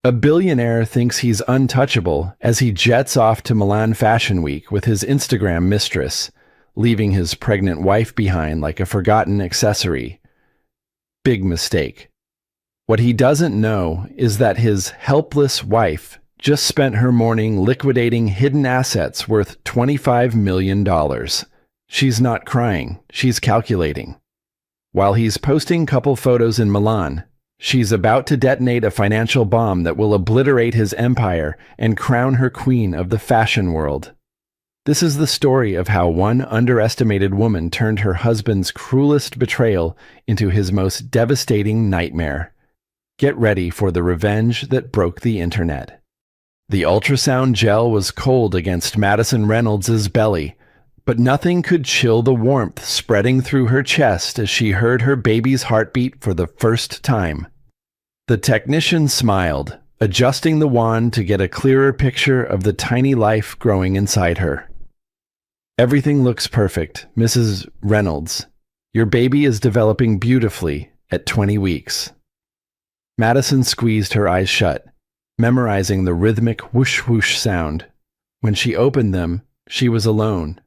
A billionaire thinks he's untouchable as he jets off to Milan Fashion Week with his Instagram mistress, leaving his pregnant wife behind like a forgotten accessory. Big mistake. What he doesn't know is that his helpless wife just spent her morning liquidating hidden assets worth $25 million. She's not crying, she's calculating. While he's posting couple photos in Milan, she's about to detonate a financial bomb that will obliterate his empire and crown her queen of the fashion world. This is the story of how one underestimated woman turned her husband's cruelest betrayal into his most devastating nightmare. Get ready for the revenge that broke the internet. The ultrasound gel was cold against Madison Reynolds' belly, but nothing could chill the warmth spreading through her chest as she heard her baby's heartbeat for the first time. The technician smiled, adjusting the wand to get a clearer picture of the tiny life growing inside her. Everything looks perfect, Mrs. Reynolds. Your baby is developing beautifully at 20 weeks. Madison squeezed her eyes shut, memorizing the rhythmic whoosh-whoosh sound. When she opened them, she was alone.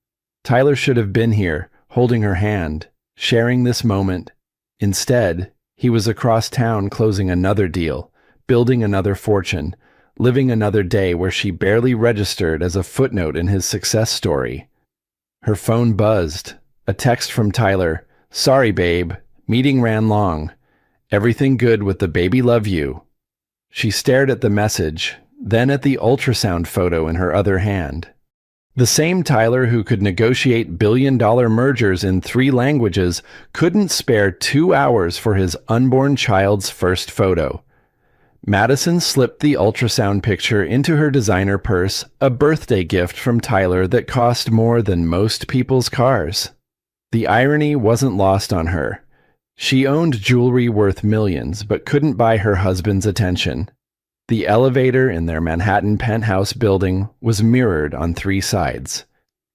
Tyler should have been here, holding her hand, sharing this moment. Instead, he was across town closing another deal, building another fortune, living another day where she barely registered as a footnote in his success story. Her phone buzzed. A text from Tyler. Sorry, babe. Meeting ran long. Everything good with the baby, love you. She stared at the message, then at the ultrasound photo in her other hand. The same Tyler who could negotiate billion-dollar mergers in 3 languages couldn't spare 2 hours for his unborn child's first photo. Madison slipped the ultrasound picture into her designer purse, a birthday gift from Tyler that cost more than most people's cars. The irony wasn't lost on her. She owned jewelry worth millions, but couldn't buy her husband's attention. The elevator in their Manhattan penthouse building was mirrored on 3 sides.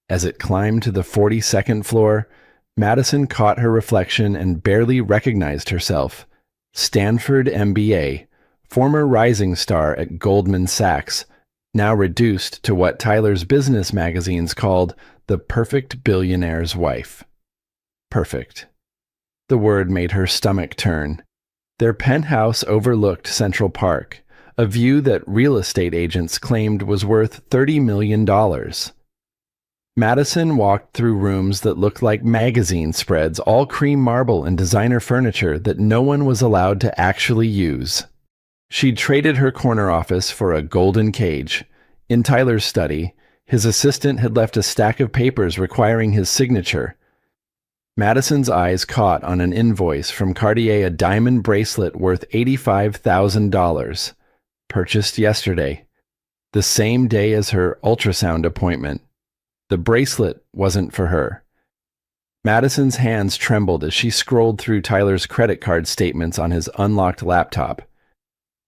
As it climbed to the 42nd floor, Madison caught her reflection and barely recognized herself. Stanford MBA, former rising star at Goldman Sachs, now reduced to what Tyler's business magazines called the perfect billionaire's wife. Perfect. The word made her stomach turn. Their penthouse overlooked Central Park, a view that real estate agents claimed was worth $30 million. Madison walked through rooms that looked like magazine spreads, all cream marble and designer furniture that no one was allowed to actually use. She'd traded her corner office for a golden cage. In Tyler's study, his assistant had left a stack of papers requiring his signature. Madison's eyes caught on an invoice from Cartier, a diamond bracelet worth $85,000. Purchased yesterday, the same day as her ultrasound appointment. The bracelet wasn't for her. Madison's hands trembled as she scrolled through Tyler's credit card statements on his unlocked laptop.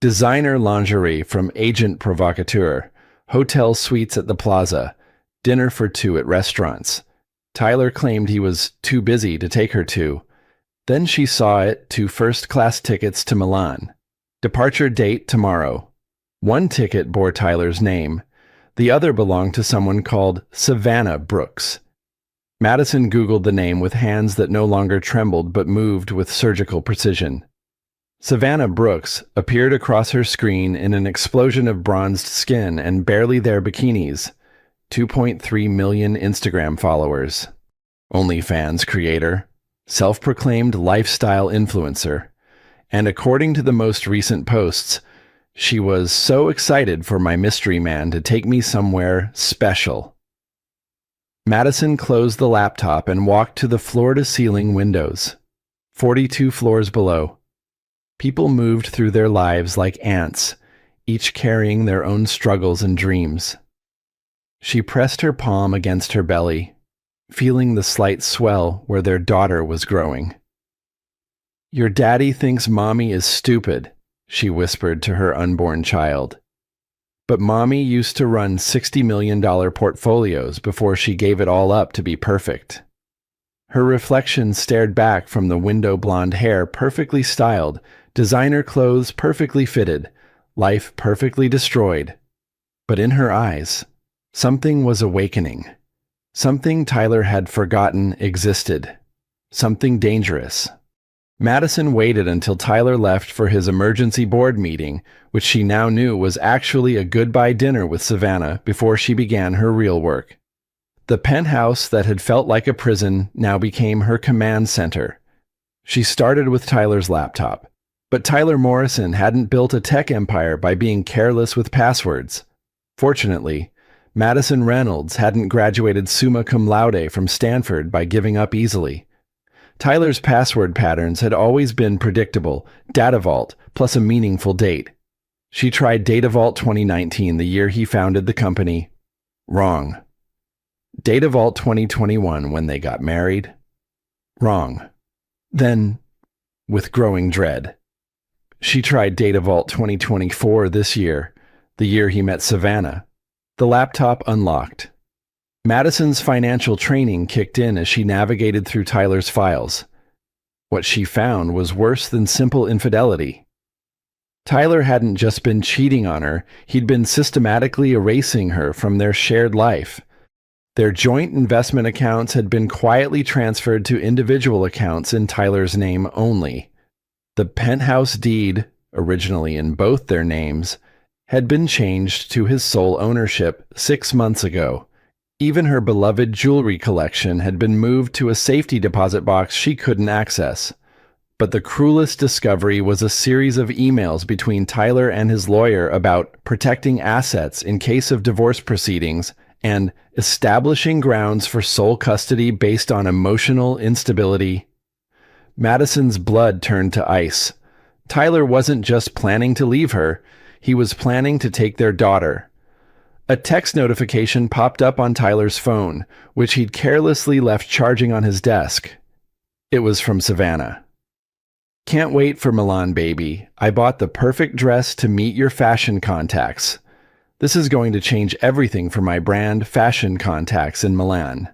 Designer lingerie from Agent Provocateur, hotel suites at the Plaza, dinner for 2 at restaurants. Tyler claimed he was too busy to take her to. Then she saw it, 2 first-class tickets to Milan. Departure date tomorrow. 1 ticket bore Tyler's name. The other belonged to someone called Savannah Brooks. Madison Googled the name with hands that no longer trembled but moved with surgical precision. Savannah Brooks appeared across her screen in an explosion of bronzed skin and barely there bikinis. 2.3 million Instagram followers. OnlyFans creator. Self-proclaimed lifestyle influencer. And according to the most recent posts, she was so excited for my mystery man to take me somewhere special. Madison closed the laptop and walked to the floor-to-ceiling windows. 42 floors below. People moved through their lives like ants, each carrying their own struggles and dreams. She pressed her palm against her belly, feeling the slight swell where their daughter was growing. Your daddy thinks mommy is stupid, she whispered to her unborn child. But mommy used to run $60 million portfolios before she gave it all up to be perfect. Her reflection stared back from the window blonde hair perfectly styled, designer clothes perfectly fitted, life perfectly destroyed. But in her eyes, something was awakening. Something Tyler had forgotten existed. Something dangerous. Madison waited until Tyler left for his emergency board meeting, which she now knew was actually a goodbye dinner with Savannah, before she began her real work. The penthouse that had felt like a prison now became her command center. She started with Tyler's laptop. But Tyler Morrison hadn't built a tech empire by being careless with passwords. Fortunately, Madison Reynolds hadn't graduated summa cum laude from Stanford by giving up easily. Tyler's password patterns had always been predictable: Data Vault plus a meaningful date. She tried Data Vault 2019, the year he founded the company. Wrong. Data Vault 2021, when they got married. Wrong. Then, with growing dread, she tried Data Vault 2024 this year, the year he met Savannah. The laptop unlocked. Madison's financial training kicked in as she navigated through Tyler's files. What she found was worse than simple infidelity. Tyler hadn't just been cheating on her, he'd been systematically erasing her from their shared life. Their joint investment accounts had been quietly transferred to individual accounts in Tyler's name only. The penthouse deed, originally in both their names, had been changed to his sole ownership 6 months ago. Even her beloved jewelry collection had been moved to a safety deposit box she couldn't access. But the cruelest discovery was a series of emails between Tyler and his lawyer about protecting assets in case of divorce proceedings and establishing grounds for sole custody based on emotional instability. Madison's blood turned to ice. Tyler wasn't just planning to leave her, he was planning to take their daughter. A text notification popped up on Tyler's phone, which he'd carelessly left charging on his desk. It was from Savannah. Can't wait for Milan, baby. I bought the perfect dress to meet your fashion contacts. This is going to change everything for my brand, Fashion Contacts in Milan.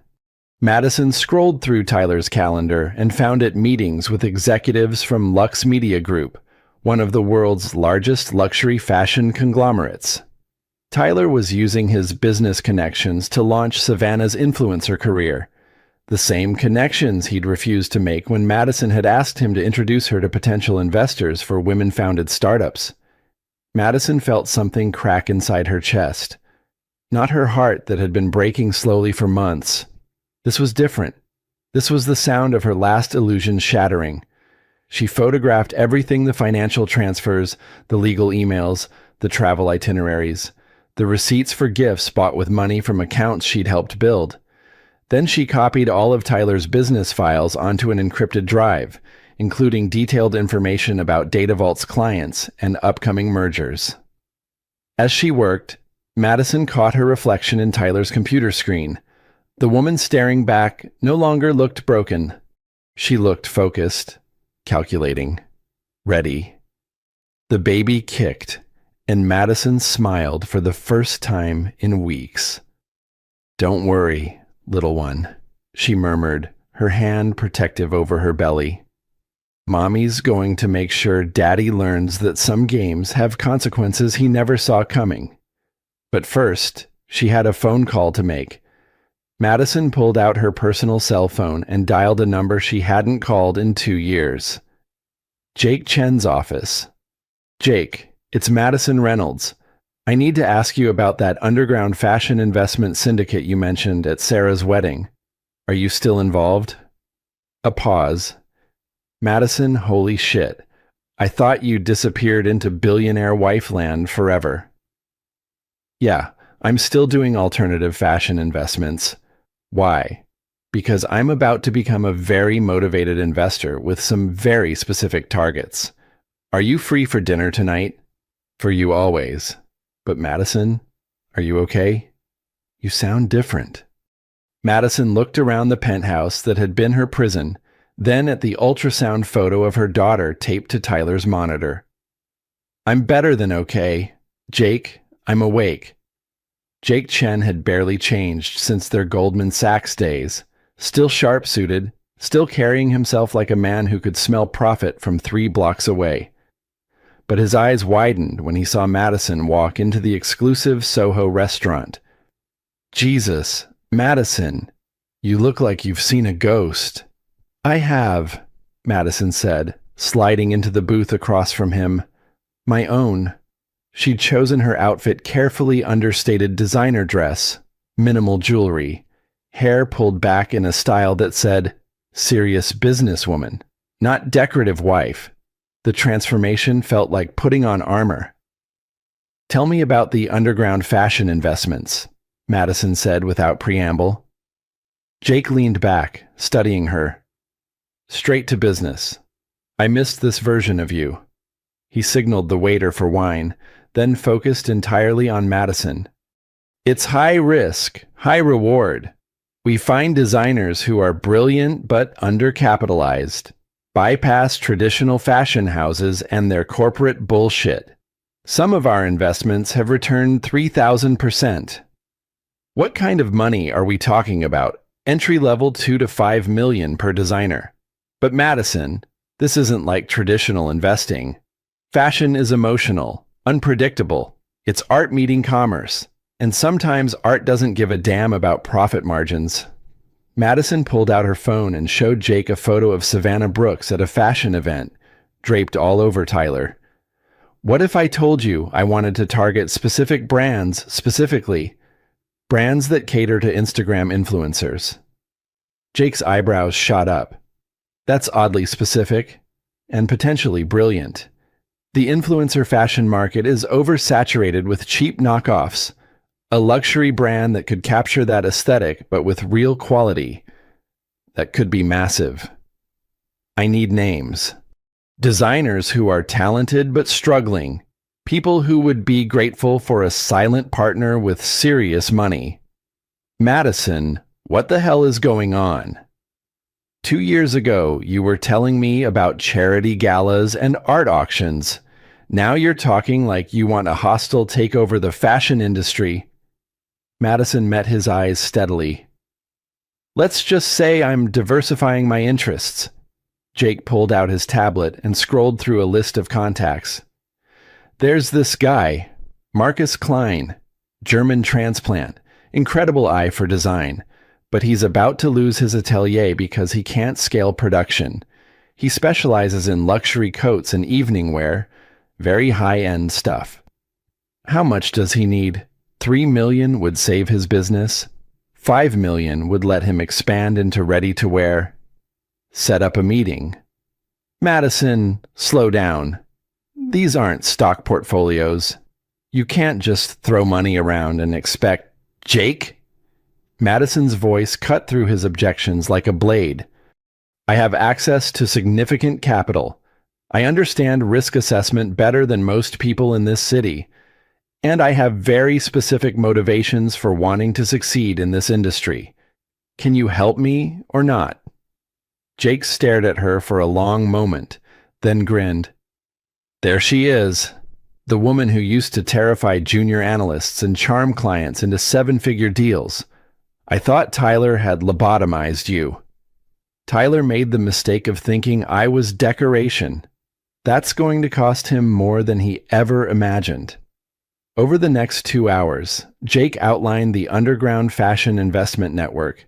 Madison scrolled through Tyler's calendar and found it meetings with executives from Lux Media Group, one of the world's largest luxury fashion conglomerates. Tyler was using his business connections to launch Savannah's influencer career, the same connections he'd refused to make when Madison had asked him to introduce her to potential investors for women-founded startups. Madison felt something crack inside her chest. Not her heart that had been breaking slowly for months. This was different. This was the sound of her last illusion shattering. She photographed everything: the financial transfers, the legal emails, the travel itineraries, the receipts for gifts bought with money from accounts she'd helped build. Then she copied all of Tyler's business files onto an encrypted drive, including detailed information about Data Vault's clients and upcoming mergers. As she worked, Madison caught her reflection in Tyler's computer screen. The woman staring back no longer looked broken. She looked focused, calculating, ready. The baby kicked, and Madison smiled for the first time in weeks. "Don't worry, little one," she murmured, her hand protective over her belly. "Mommy's going to make sure Daddy learns that some games have consequences he never saw coming." But first, she had a phone call to make. Madison pulled out her personal cell phone and dialed a number she hadn't called in 2 years. Jake Chen's office. "Jake, it's Madison Reynolds. I need to ask you about that underground fashion investment syndicate you mentioned at Sarah's wedding. Are you still involved?" A pause. "Madison, holy shit. I thought you disappeared into billionaire wife land forever." "Yeah, I'm still doing alternative fashion investments." "Why?" "Because I'm about to become a very motivated investor with some very specific targets. Are you free for dinner tonight?" "For you always. But Madison, are you okay? You sound different." Madison looked around the penthouse that had been her prison, then at the ultrasound photo of her daughter taped to Tyler's monitor. "I'm better than okay. Jake, I'm awake." Jake Chen had barely changed since their Goldman Sachs days, still sharp-suited, still carrying himself like a man who could smell profit from 3 blocks away. but his eyes widened when he saw Madison walk into the exclusive Soho restaurant. Jesus, Madison, you look like you've seen a ghost. I have, Madison said, sliding into the booth across from him. My own. She'd chosen her outfit carefully understated designer dress, minimal jewelry, hair pulled back in a style that said, serious businesswoman, not decorative wife. The transformation felt like putting on armor. Tell me about the underground fashion investments, Madison said without preamble. Jake leaned back, studying her. Straight to business. I missed this version of you. He signaled the waiter for wine, then focused entirely on Madison. It's high risk, high reward. We find designers who are brilliant but undercapitalized, bypass traditional fashion houses and their corporate bullshit. Some of our investments have returned 3,000%. What kind of money are we talking about? Entry-level 2 to 5 million per designer. But Madison, this isn't like traditional investing. Fashion is emotional, unpredictable. It's art meeting commerce. And sometimes art doesn't give a damn about profit margins. Madison pulled out her phone and showed Jake a photo of Savannah Brooks at a fashion event, draped all over Tyler. What if I told you I wanted to target specific brands specifically? Brands that cater to Instagram influencers. Jake's eyebrows shot up. That's oddly specific, and potentially brilliant. The influencer fashion market is oversaturated with cheap knockoffs, a luxury brand that could capture that aesthetic but with real quality. That could be massive. I need names. Designers who are talented but struggling. People who would be grateful for a silent partner with serious money. Madison, what the hell is going on? 2 years ago, you were telling me about charity galas and art auctions. Now you're talking like you want a hostile takeover the fashion industry. Madison met his eyes steadily. Let's just say I'm diversifying my interests. Jake pulled out his tablet and scrolled through a list of contacts. There's this guy, Marcus Klein, German transplant, incredible eye for design. But he's about to lose his atelier because he can't scale production. He specializes in luxury coats and evening wear, very high-end stuff. How much does he need? 3 million would save his business. 5 million would let him expand into ready-to-wear. Set up a meeting. Madison, slow down. These aren't stock portfolios. You can't just throw money around and expect... Jake? Madison's voice cut through his objections like a blade. I have access to significant capital. I understand risk assessment better than most people in this city. And I have very specific motivations for wanting to succeed in this industry. Can you help me or not? Jake stared at her for a long moment, then grinned. There she is, the woman who used to terrify junior analysts and charm clients into 7-figure deals. I thought Tyler had lobotomized you. Tyler made the mistake of thinking I was decoration. That's going to cost him more than he ever imagined. Over the next 2 hours, Jake outlined the underground fashion investment network.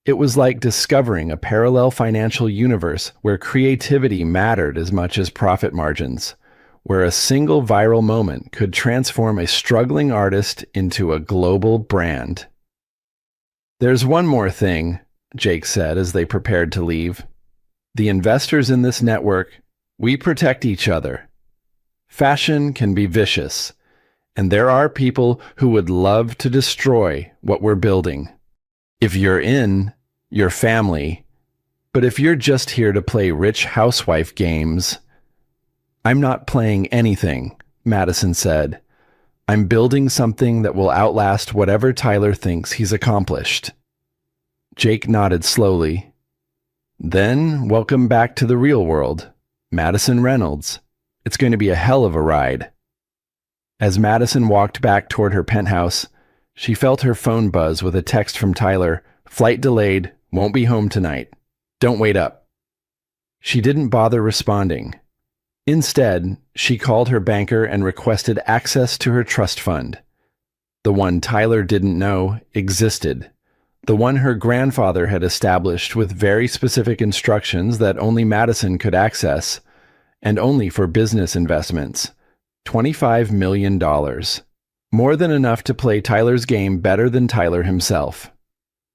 It was like discovering a parallel financial universe where creativity mattered as much as profit margins, where a single viral moment could transform a struggling artist into a global brand. There's one more thing, Jake said as they prepared to leave. The investors in this network, we protect each other. Fashion can be vicious, and there are people who would love to destroy what we're building. If you're in, your family. But if you're just here to play rich housewife games... I'm not playing anything, Madison said. I'm building something that will outlast whatever Tyler thinks he's accomplished. Jake nodded slowly. Then, welcome back to the real world. Madison Reynolds. It's going to be a hell of a ride. As Madison walked back toward her penthouse, she felt her phone buzz with a text from Tyler. Flight delayed. Won't be home tonight. Don't wait up. She didn't bother responding. Instead, she called her banker and requested access to her trust fund. The one Tyler didn't know existed. The one her grandfather had established with very specific instructions that only Madison could access, and only for business investments. $25 million. More than enough to play Tyler's game better than Tyler himself.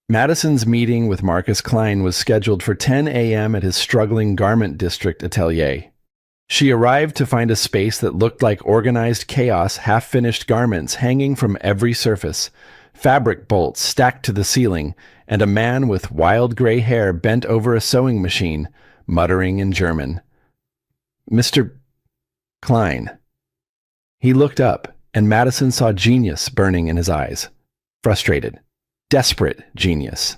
Madison's meeting with Marcus Klein was scheduled for 10 a.m. at his struggling garment district atelier. She arrived to find a space that looked like organized chaos, half-finished garments hanging from every surface, fabric bolts stacked to the ceiling, and a man with wild gray hair bent over a sewing machine, muttering in German. "Mr. Klein." He looked up, and Madison saw genius burning in his eyes. Frustrated. Desperate genius.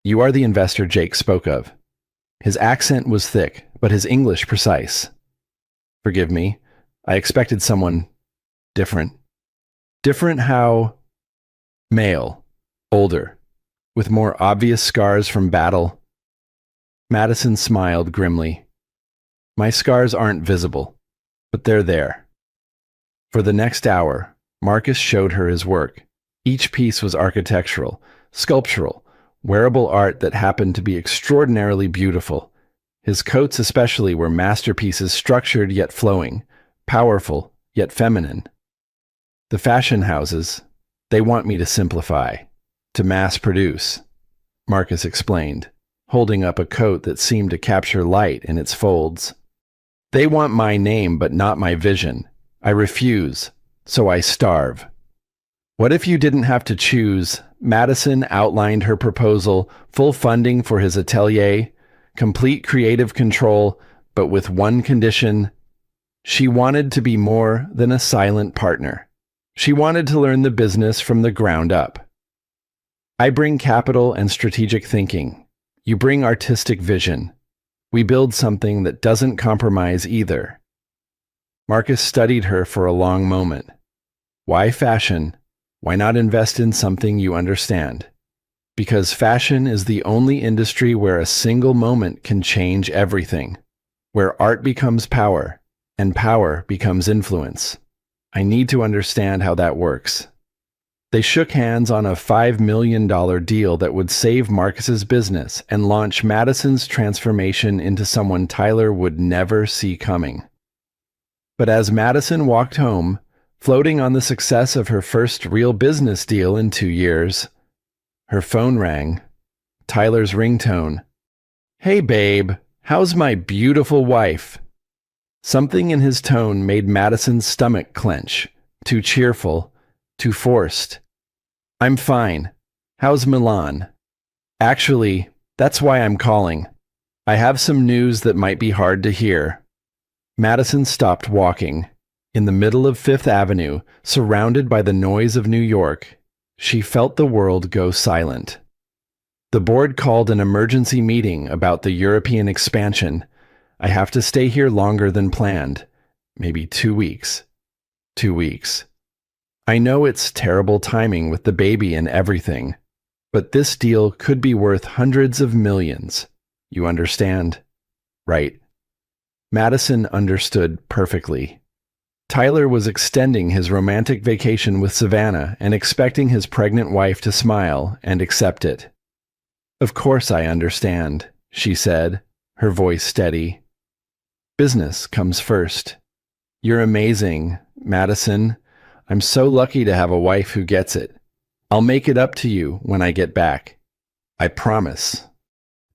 "You are the investor Jake spoke of." His accent was thick, but his English precise. "Forgive me. I expected someone different." "Different how?" "Male. Older. With more obvious scars from battle." Madison smiled grimly. "My scars aren't visible, but they're there." For the next hour, Marcus showed her his work. Each piece was architectural, sculptural, wearable art that happened to be extraordinarily beautiful. His coats especially were masterpieces, structured yet flowing, powerful yet feminine. "The fashion houses, they want me to simplify, to mass produce," Marcus explained, holding up a coat that seemed to capture light in its folds. "They want my name but not my vision. I refuse, so I starve." "What if you didn't have to choose?" Madison outlined her proposal: full funding for his atelier, complete creative control, but with one condition. She wanted to be more than a silent partner. She wanted to learn the business from the ground up. "I bring capital and strategic thinking. You bring artistic vision. We build something that doesn't compromise either." Marcus studied her for a long moment. Why fashion? Why not invest in something you understand? Because fashion is the only industry where a single moment can change everything, where art becomes power, and power becomes influence. I need to understand how that works. They shook hands on a $5 million deal that would save Marcus's business and launch Madison's transformation into someone Tyler would never see coming. But as Madison walked home, floating on the success of her first real business deal in 2 years, her phone rang. Tyler's ringtone. "Hey babe, how's my beautiful wife?" Something in his tone made Madison's stomach clench. Too cheerful, too forced. "I'm fine. How's Milan?" "Actually, that's why I'm calling. I have some news that might be hard to hear." Madison stopped walking. In the middle of Fifth Avenue, surrounded by the noise of New York, she felt the world go silent. The board called an emergency meeting about the European expansion. "I have to stay here longer than planned. Maybe 2 weeks. 2 weeks. I know it's terrible timing with the baby and everything, but this deal could be worth hundreds of millions. You understand? Right?" Madison understood perfectly. Tyler was extending his romantic vacation with Savannah and expecting his pregnant wife to smile and accept it. "Of course I understand," she said, her voice steady. "Business comes first. You're amazing, Madison. I'm so lucky to have a wife who gets it. I'll make it up to you when I get back. I promise."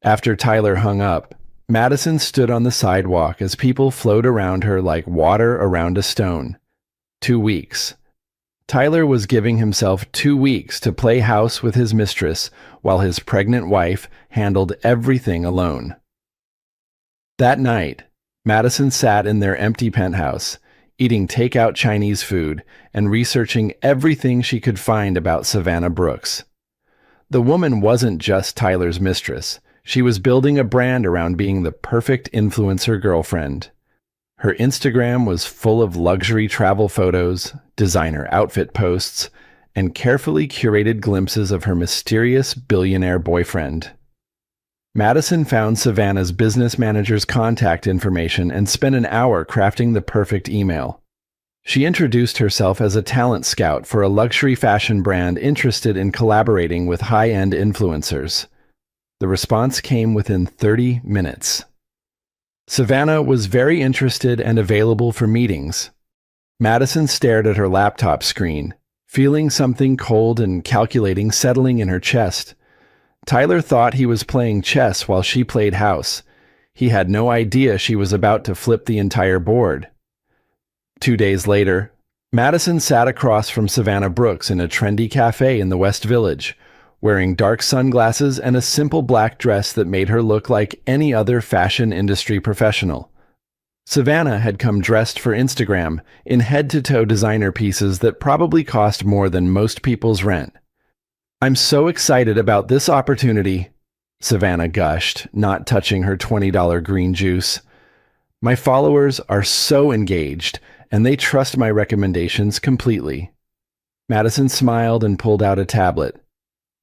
After Tyler hung up, Madison stood on the sidewalk as people flowed around her like water around a stone. 2 weeks. Tyler was giving himself 2 weeks to play house with his mistress while his pregnant wife handled everything alone. That night, Madison sat in their empty penthouse, eating takeout Chinese food and researching everything she could find about Savannah Brooks. The woman wasn't just Tyler's mistress. She was building a brand around being the perfect influencer girlfriend. Her Instagram was full of luxury travel photos, designer outfit posts, and carefully curated glimpses of her mysterious billionaire boyfriend. Madison found Savannah's business manager's contact information and spent an hour crafting the perfect email. She introduced herself as a talent scout for a luxury fashion brand interested in collaborating with high-end influencers. The response came within 30 minutes. Savannah was very interested and available for meetings. Madison stared at her laptop screen, feeling something cold and calculating settling in her chest. Tyler thought he was playing chess while she played house. He had no idea she was about to flip the entire board. 2 days later, Madison sat across from Savannah Brooks in a trendy cafe in the West Village, wearing dark sunglasses and a simple black dress that made her look like any other fashion industry professional. Savannah had come dressed for Instagram in head-to-toe designer pieces that probably cost more than most people's rent. "I'm so excited about this opportunity," Savannah gushed, not touching her $20 green juice. "My followers are so engaged, and they trust my recommendations completely." Madison smiled and pulled out a tablet.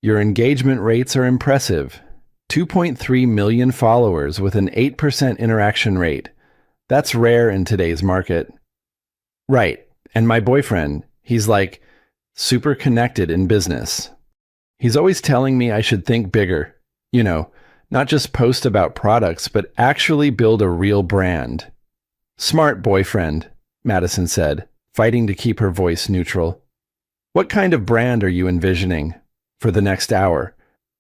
"Your engagement rates are impressive. 2.3 million followers with an 8% interaction rate. That's rare in today's market." "Right, and my boyfriend, he's like super connected in business. He's always telling me I should think bigger. You know, not just post about products, but actually build a real brand." "Smart boyfriend," Madison said, fighting to keep her voice neutral. "What kind of brand are you envisioning?" For the next hour,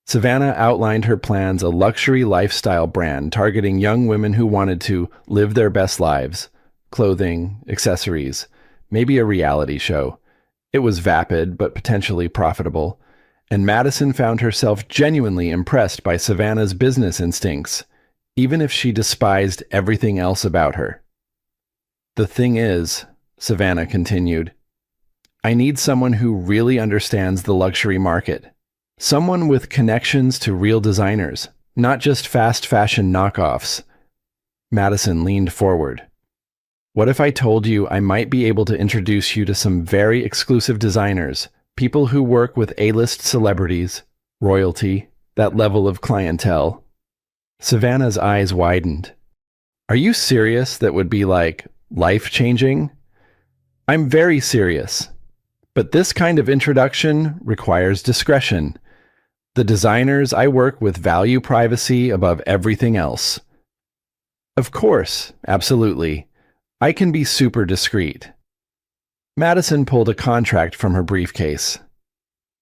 Savannah outlined her plans: a luxury lifestyle brand targeting young women who wanted to live their best lives, clothing, accessories, maybe a reality show. It was vapid but potentially profitable, and Madison found herself genuinely impressed by Savannah's business instincts, even if she despised everything else about her. "The thing is," Savannah continued, "I need someone who really understands the luxury market. Someone with connections to real designers, not just fast fashion knockoffs." Madison leaned forward. "What if I told you I might be able to introduce you to some very exclusive designers, people who work with A-list celebrities, royalty, that level of clientele?" Savannah's eyes widened. "Are you serious? That would be like life-changing?" "I'm very serious. But this kind of introduction requires discretion. The designers I work with value privacy above everything else." "Of course, absolutely. I can be super discreet." Madison pulled a contract from her briefcase.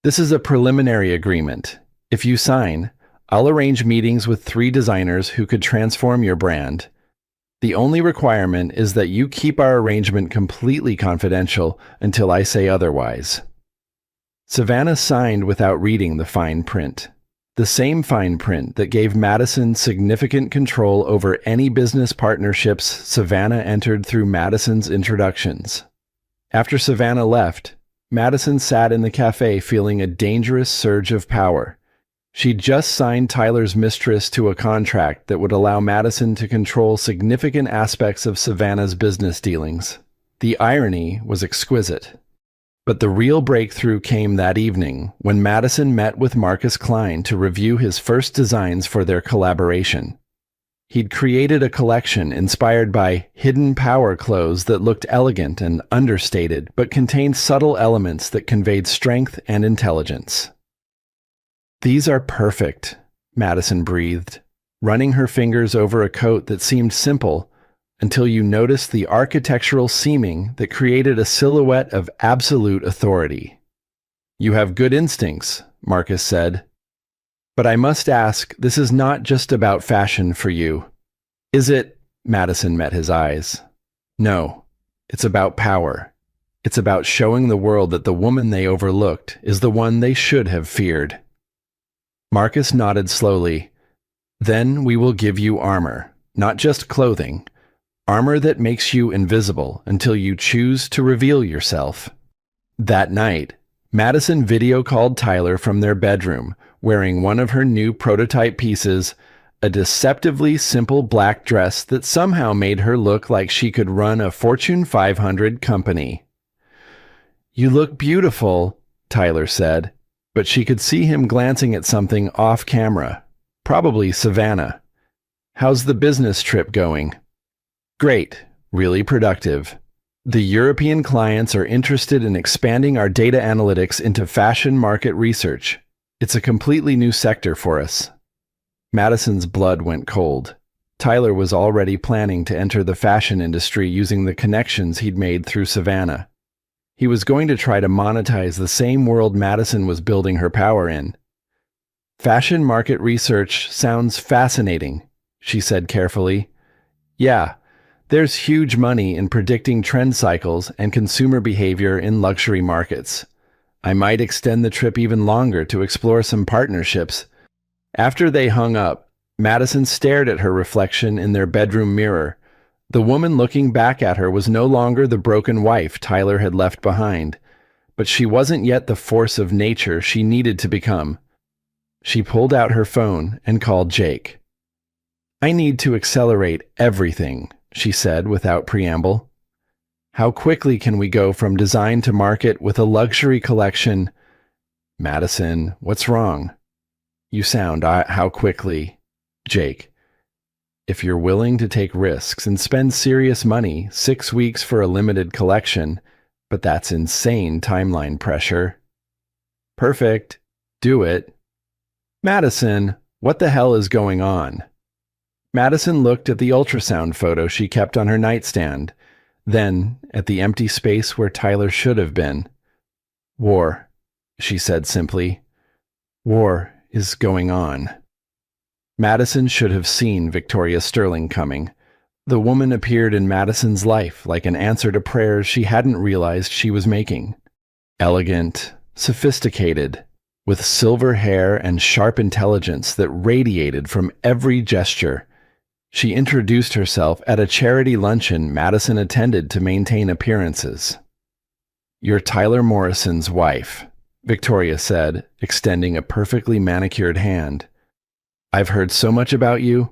"This is a preliminary agreement. If you sign, I'll arrange meetings with 3 designers who could transform your brand. The only requirement is that you keep our arrangement completely confidential until I say otherwise." Savannah signed without reading the fine print. The same fine print that gave Madison significant control over any business partnerships Savannah entered through Madison's introductions. After Savannah left, Madison sat in the cafe feeling a dangerous surge of power. She'd just signed Tyler's Mistress to a contract that would allow Madison to control significant aspects of Savannah's business dealings. The irony was exquisite. But the real breakthrough came that evening when Madison met with Marcus Klein to review his first designs for their collaboration. He'd created a collection inspired by hidden power clothes that looked elegant and understated, but contained subtle elements that conveyed strength and intelligence. "These are perfect," Madison breathed, running her fingers over a coat that seemed simple until you noticed the architectural seaming that created a silhouette of absolute authority. "You have good instincts," Marcus said. "But I must ask, this is not just about fashion for you, is it?" Madison met his eyes. "No, it's about power. It's about showing the world that the woman they overlooked is the one they should have feared." Marcus nodded slowly. "Then we will give you armor, not just clothing. Armor that makes you invisible until you choose to reveal yourself." That night, Madison video called Tyler from their bedroom, wearing one of her new prototype pieces, a deceptively simple black dress that somehow made her look like she could run a Fortune 500 company. "You look beautiful," Tyler said, but she could see him glancing at something off camera, Probably Savannah. How's the business trip going? Great. Really productive. The European clients are interested in expanding our data analytics into fashion market research. It's a completely new sector for us. Madison's blood went cold. Tyler was already planning to enter the fashion industry using the connections he'd made through Savannah. He was going to try to monetize the same world Madison was building her power in. Fashion market research sounds fascinating, she said carefully. Yeah. There's huge money in predicting trend cycles and consumer behavior in luxury markets. I might extend the trip even longer to explore some partnerships. After they hung up, Madison stared at her reflection in their bedroom mirror. The woman looking back at her was no longer the broken wife Tyler had left behind, but she wasn't yet the force of nature she needed to become. She pulled out her phone and called Jake. I need to accelerate everything, she said without preamble. How quickly can we go from design to market with a luxury collection? Madison, what's wrong? You sound, how quickly? Jake. If you're willing to take risks and spend serious money, 6 weeks for a limited collection, but that's insane timeline pressure. Perfect. Do it. Madison, what the hell is going on? Madison looked at the ultrasound photo she kept on her nightstand, then at the empty space where Tyler should have been. War, she said simply. War is going on. Madison should have seen Victoria Sterling coming. The woman appeared in Madison's life like an answer to prayers she hadn't realized she was making. Elegant, sophisticated, with silver hair and sharp intelligence that radiated from every gesture. She introduced herself at a charity luncheon Madison attended to maintain appearances. You're Tyler Morrison's wife, Victoria said, extending a perfectly manicured hand. I've heard so much about you.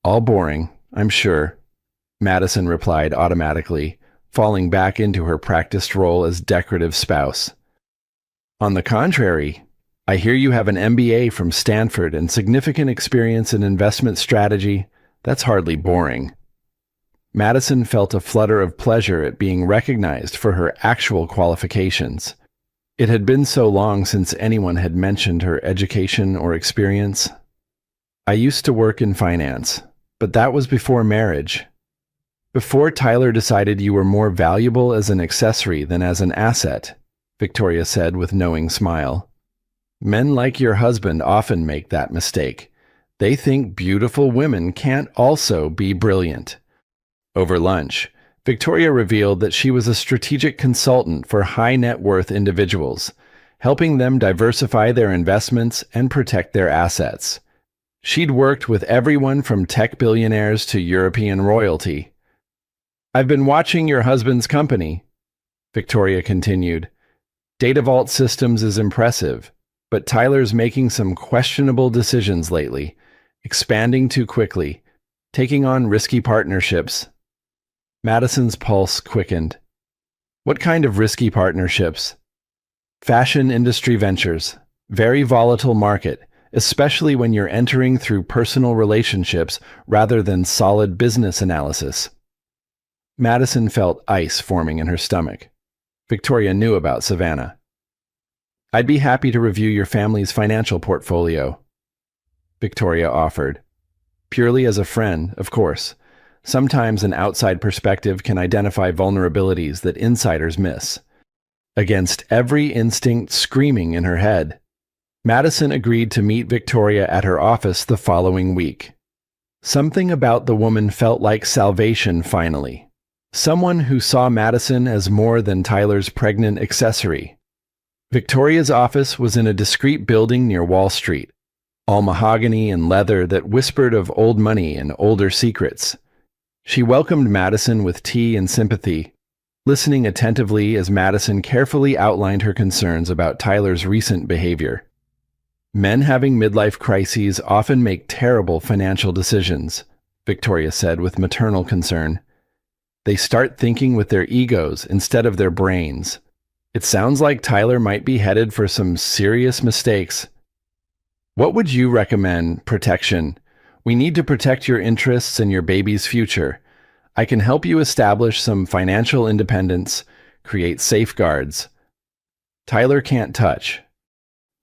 All boring, I'm sure, Madison replied automatically, falling back into her practiced role as decorative spouse. On the contrary, I hear you have an MBA from Stanford and significant experience in investment strategy. That's hardly boring. Madison felt a flutter of pleasure at being recognized for her actual qualifications. It had been so long since anyone had mentioned her education or experience. I used to work in finance, but that was before marriage. Before Tyler decided you were more valuable as an accessory than as an asset, Victoria said with knowing smile. Men like your husband often make that mistake. They think beautiful women can't also be brilliant. Over lunch, Victoria revealed that she was a strategic consultant for high net worth individuals, helping them diversify their investments and protect their assets. She'd worked with everyone from tech billionaires to European royalty. I've been watching your husband's company, Victoria continued. Data Vault Systems is impressive, but Tyler's making some questionable decisions lately. Expanding too quickly, taking on risky partnerships. Madison's pulse quickened. What kind of risky partnerships? Fashion industry ventures. Very volatile market, especially when you're entering through personal relationships rather than solid business analysis. Madison felt ice forming in her stomach. Victoria knew about Savannah. I'd be happy to review your family's financial portfolio, Victoria offered. Purely as a friend, of course. Sometimes an outside perspective can identify vulnerabilities that insiders miss. Against every instinct screaming in her head, Madison agreed to meet Victoria at her office the following week. Something about the woman felt like salvation finally. Someone who saw Madison as more than Tyler's pregnant accessory. Victoria's office was in a discreet building near Wall Street, all mahogany and leather that whispered of old money and older secrets. She welcomed Madison with tea and sympathy, listening attentively as Madison carefully outlined her concerns about Tyler's recent behavior. Men having midlife crises often make terrible financial decisions, Victoria said with maternal concern. They start thinking with their egos instead of their brains. It sounds like Tyler might be headed for some serious mistakes. What would you recommend? Protection. We need to protect your interests and your baby's future. I can help you establish some financial independence, create safeguards. Tyler can't touch.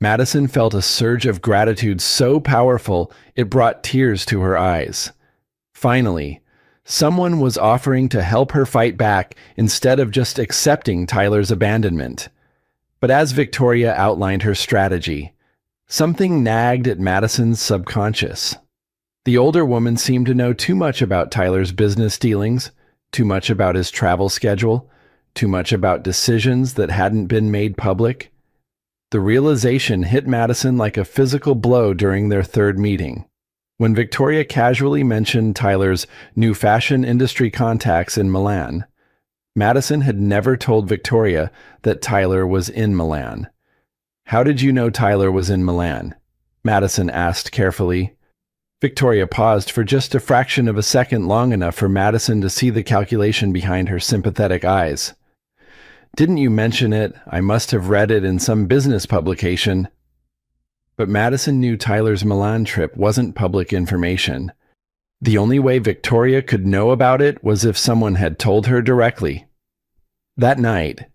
Madison felt a surge of gratitude so powerful it brought tears to her eyes. Finally, someone was offering to help her fight back instead of just accepting Tyler's abandonment. But as Victoria outlined her strategy, something nagged at Madison's subconscious. The older woman seemed to know too much about Tyler's business dealings, too much about his travel schedule, too much about decisions that hadn't been made public. The realization hit Madison like a physical blow during their third meeting. When Victoria casually mentioned Tyler's new fashion industry contacts in Milan, Madison had never told Victoria that Tyler was in Milan. "How did you know Tyler was in Milan?" Madison asked carefully. Victoria paused for just a fraction of a second, long enough for Madison to see the calculation behind her sympathetic eyes. "Didn't you mention it? I must have read it in some business publication." But Madison knew Tyler's Milan trip wasn't public information. The only way Victoria could know about it was if someone had told her directly. That night,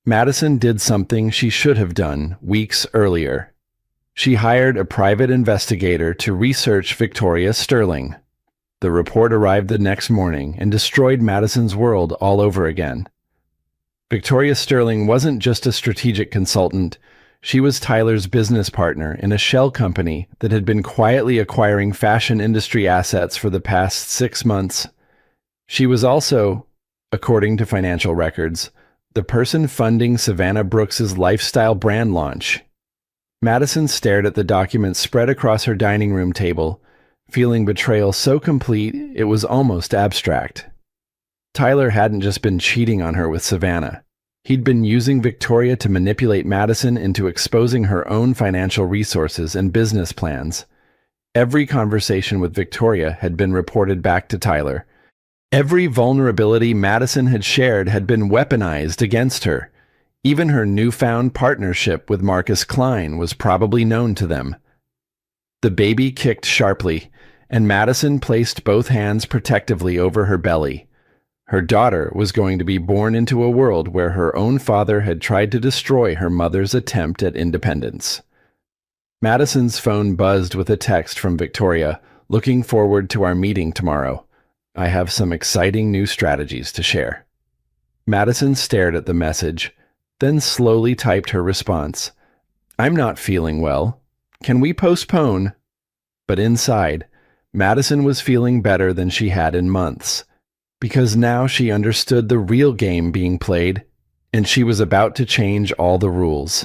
Madison did something she should have done weeks earlier. She hired a private investigator to research Victoria Sterling. The report arrived the next morning and destroyed Madison's world all over again. Victoria Sterling wasn't just a strategic consultant. She was Tyler's business partner in a shell company that had been quietly acquiring fashion industry assets for the past 6 months. She was also, according to financial records, the person funding Savannah Brooks's lifestyle brand launch. Madison stared at the documents spread across her dining room table, feeling betrayal so complete it was almost abstract. Tyler hadn't just been cheating on her with Savannah. He'd been using Victoria to manipulate Madison into exposing her own financial resources and business plans. Every conversation with Victoria had been reported back to Tyler. Every vulnerability Madison had shared had been weaponized against her. Even her newfound partnership with Marcus Klein was probably known to them. The baby kicked sharply, and Madison placed both hands protectively over her belly. Her daughter was going to be born into a world where her own father had tried to destroy her mother's attempt at independence. Madison's phone buzzed with a text from Victoria, "Looking forward to our meeting tomorrow. I have some exciting new strategies to share." Madison stared at the message, then slowly typed her response. "I'm not feeling well. Can we postpone?" But inside, Madison was feeling better than she had in months, because now she understood the real game being played, and she was about to change all the rules.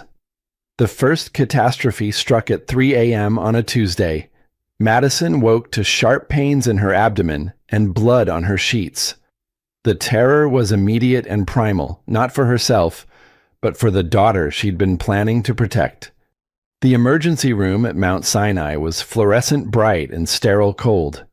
The first catastrophe struck at 3 a.m. on a Tuesday. Madison woke to sharp pains in her abdomen and blood on her sheets. The terror was immediate and primal, not for herself, but for the daughter she'd been planning to protect. The emergency room at Mount Sinai was fluorescent bright and sterile cold.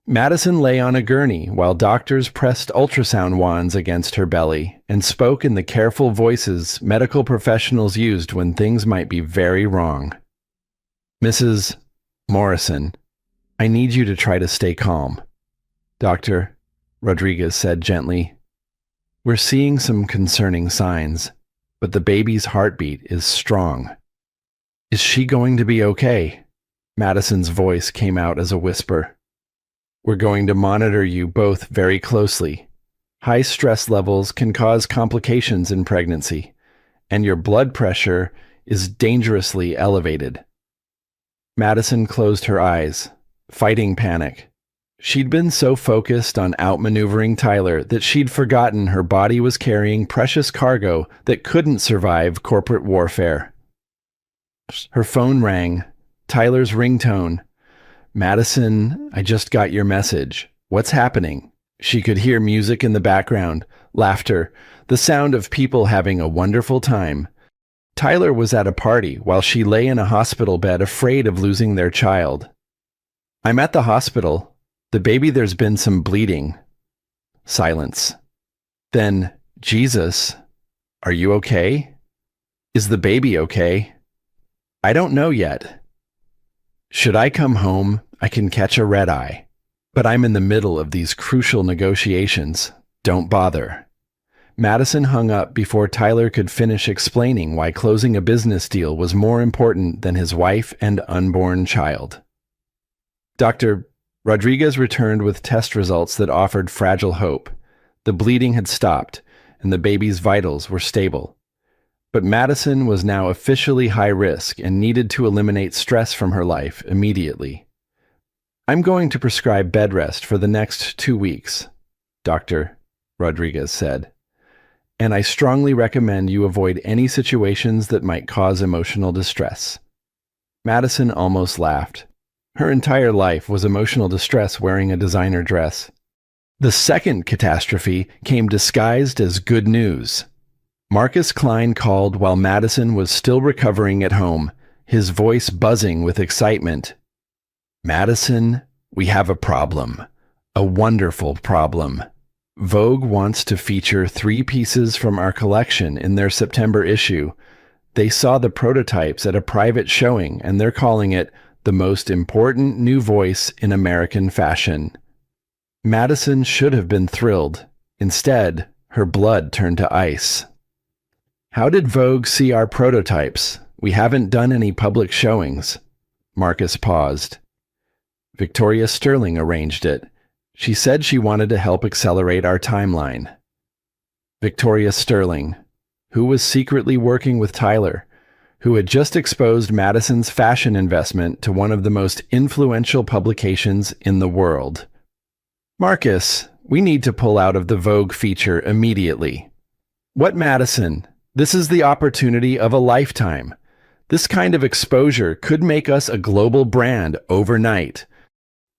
Madison lay on a gurney while doctors pressed ultrasound wands against her belly and spoke in the careful voices medical professionals used when things might be very wrong. "Mrs. Morrison, I need you to try to stay calm." "Doctor," Rodriguez said gently, "we're seeing some concerning signs, but the baby's heartbeat is strong." "Is she going to be okay?" Madison's voice came out as a whisper. "We're going to monitor you both very closely. High stress levels can cause complications in pregnancy, and your blood pressure is dangerously elevated." Madison closed her eyes, fighting panic. She'd been so focused on outmaneuvering Tyler that she'd forgotten her body was carrying precious cargo that couldn't survive corporate warfare. Her phone rang, Tyler's ringtone. "Madison, I just got your message. What's happening?" She could hear music in the background, laughter, the sound of people having a wonderful time. Tyler was at a party while she lay in a hospital bed afraid of losing their child. "I'm at the hospital. The baby, there's been some bleeding." Silence. Then, "Jesus, are you okay? Is the baby okay?" "I don't know yet." Should I come home, I can catch a red eye. But I'm in the middle of these crucial negotiations. Don't bother. Madison hung up before Tyler could finish explaining why closing a business deal was more important than his wife and unborn child. Dr. Rodriguez returned with test results that offered fragile hope. The bleeding had stopped, and the baby's vitals were stable. But Madison was now officially high risk and needed to eliminate stress from her life immediately. I'm going to prescribe bed rest for the next 2 weeks, Dr. Rodriguez said. And I strongly recommend you avoid any situations that might cause emotional distress. Madison almost laughed. Her entire life was emotional distress wearing a designer dress. The second catastrophe came disguised as good news. Marcus Klein called while Madison was still recovering at home, his voice buzzing with excitement. Madison, we have a problem. A wonderful problem. Vogue wants to feature 3 pieces from our collection in their September issue. They saw the prototypes at a private showing, and they're calling it the most important new voice in American fashion. Madison should have been thrilled. Instead, her blood turned to ice. How did Vogue see our prototypes? We haven't done any public showings. Marcus paused. Victoria Sterling arranged it. She said she wanted to help accelerate our timeline. Victoria Sterling, who was secretly working with Tyler, who had just exposed Madison's fashion investment to one of the most influential publications in the world. Marcus, we need to pull out of the Vogue feature immediately. What Madison? This is the opportunity of a lifetime. This kind of exposure could make us a global brand overnight.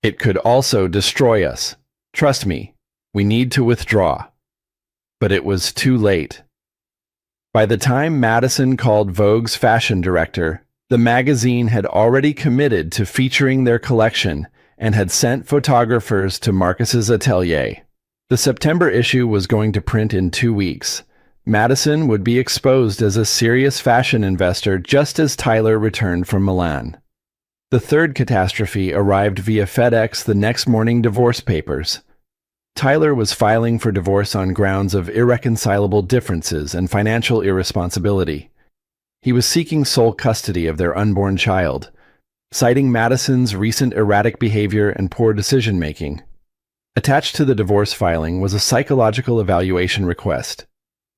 It could also destroy us. Trust me, we need to withdraw. But it was too late. By the time Madison called Vogue's fashion director, the magazine had already committed to featuring their collection and had sent photographers to Marcus's atelier. The September issue was going to print in 2 weeks. Madison would be exposed as a serious fashion investor just as Tyler returned from Milan. The third catastrophe arrived via FedEx the next morning: divorce papers. Tyler was filing for divorce on grounds of irreconcilable differences and financial irresponsibility. He was seeking sole custody of their unborn child, citing Madison's recent erratic behavior and poor decision-making. Attached to the divorce filing was a psychological evaluation request,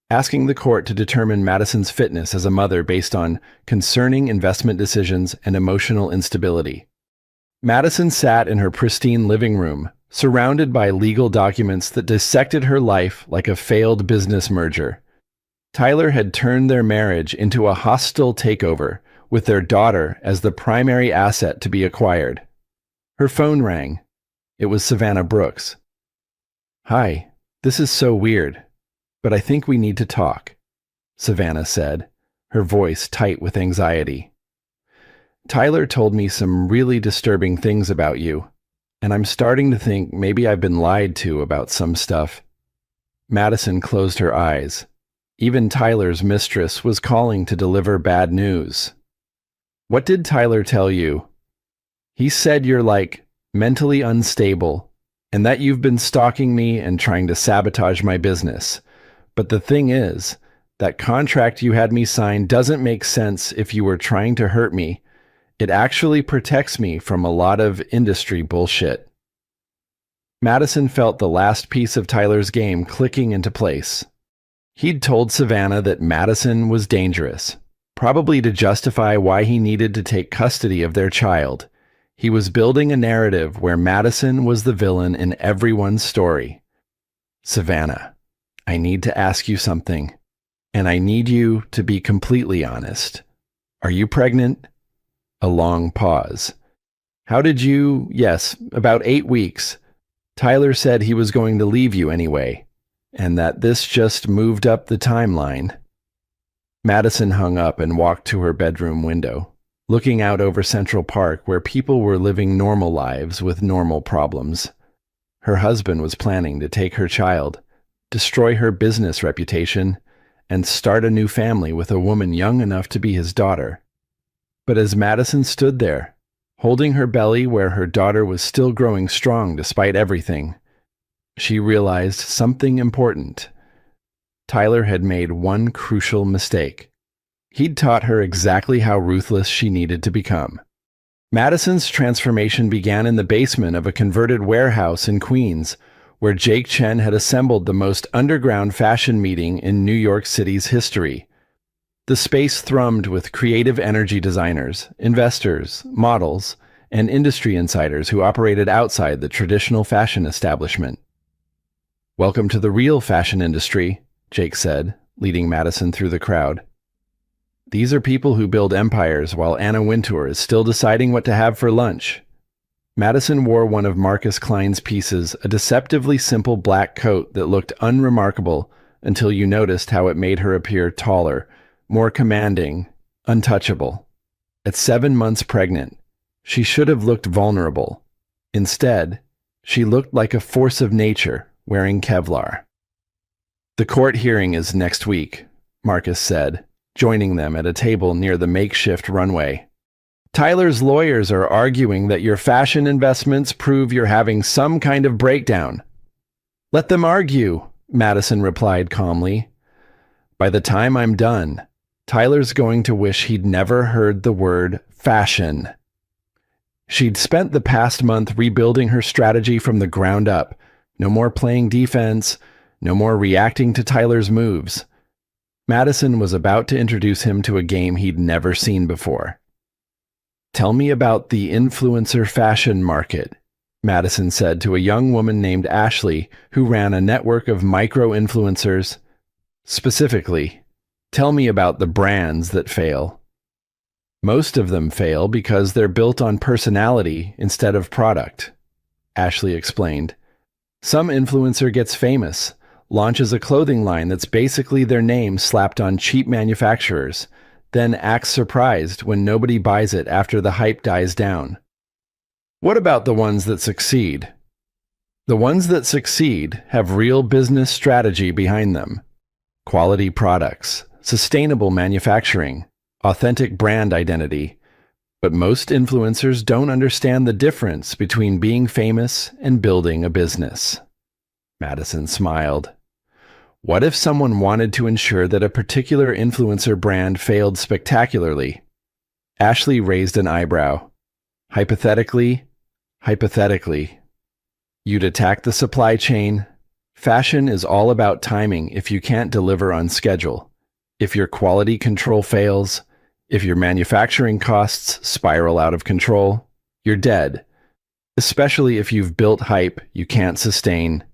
asking the court to determine Madison's fitness as a mother based on concerning investment decisions and emotional instability. Madison sat in her pristine living room, surrounded by legal documents that dissected her life like a failed business merger. Tyler had turned their marriage into a hostile takeover, with their daughter as the primary asset to be acquired. Her phone rang. It was Savannah Brooks. "Hi, this is so weird, but I think we need to talk," Savannah said, her voice tight with anxiety. "Tyler told me some really disturbing things about you, and I'm starting to think maybe I've been lied to about some stuff." Madison closed her eyes. Even Tyler's mistress was calling to deliver bad news. "What did Tyler tell you?" "He said you're like mentally unstable, and that you've been stalking me and trying to sabotage my business. But the thing is, that contract you had me sign doesn't make sense if you were trying to hurt me. It actually protects me from a lot of industry bullshit." Madison felt the last piece of Tyler's game clicking into place. He'd told Savannah that Madison was dangerous, probably to justify why he needed to take custody of their child. He was building a narrative where Madison was the villain in everyone's story. "Savannah, I need to ask you something, and I need you to be completely honest. Are you pregnant?" A long pause. "How did you—" "Yes, about 8 weeks. Tyler said he was going to leave you anyway, and that this just moved up the timeline." Madison hung up and walked to her bedroom window, looking out over Central Park where people were living normal lives with normal problems. Her husband was planning to take her child, destroy her business reputation, and start a new family with a woman young enough to be his daughter. But as Madison stood there, holding her belly where her daughter was still growing strong despite everything. She realized something important. Tyler had made one crucial mistake. He'd taught her exactly how ruthless she needed to become. Madison's transformation began in the basement of a converted warehouse in Queens, where Jake Chen had assembled the most underground fashion meeting in New York City's history. The space thrummed with creative energy designers, investors, models, and industry insiders who operated outside the traditional fashion establishment. "Welcome to the real fashion industry," Jake said, leading Madison through the crowd. "These are people who build empires while Anna Wintour is still deciding what to have for lunch." Madison wore one of Marcus Klein's pieces, a deceptively simple black coat that looked unremarkable until you noticed how it made her appear taller, more commanding, untouchable. At 7 months pregnant, she should have looked vulnerable. Instead, she looked like a force of nature wearing Kevlar. "The court hearing is next week," Marcus said, joining them at a table near the makeshift runway. "Tyler's lawyers are arguing that your fashion investments prove you're having some kind of breakdown." "Let them argue," Madison replied calmly. "By the time I'm done, Tyler's going to wish he'd never heard the word fashion." She'd spent the past month rebuilding her strategy from the ground up. No more playing defense, no more reacting to Tyler's moves. Madison was about to introduce him to a game he'd never seen before. "Tell me about the influencer fashion market," Madison said to a young woman named Ashley who ran a network of micro-influencers. "Specifically, tell me about the brands that fail." "Most of them fail because they're built on personality instead of product," Ashley explained. "Some influencer gets famous, launches a clothing line that's basically their name slapped on cheap manufacturers, then acts surprised when nobody buys it after the hype dies down." "What about the ones that succeed?" "The ones that succeed have real business strategy behind them. Quality products, sustainable manufacturing, authentic brand identity. But most influencers don't understand the difference between being famous and building a business." Madison smiled. "What if someone wanted to ensure that a particular influencer brand failed spectacularly?" Ashley raised an eyebrow. Hypothetically. "You'd attack the supply chain. Fashion is all about timing if you can't deliver on schedule. If your quality control fails, if your manufacturing costs spiral out of control, you're dead. Especially if you've built hype you can't sustain."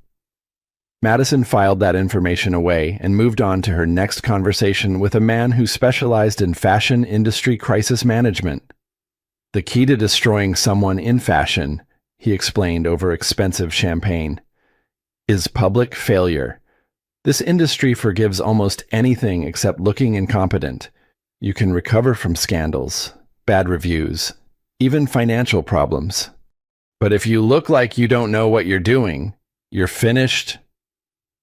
Madison filed that information away and moved on to her next conversation with a man who specialized in fashion industry crisis management. "The key to destroying someone in fashion," he explained over expensive champagne, "is public failure. This industry forgives almost anything except looking incompetent. You can recover from scandals, bad reviews, even financial problems. But if you look like you don't know what you're doing, you're finished."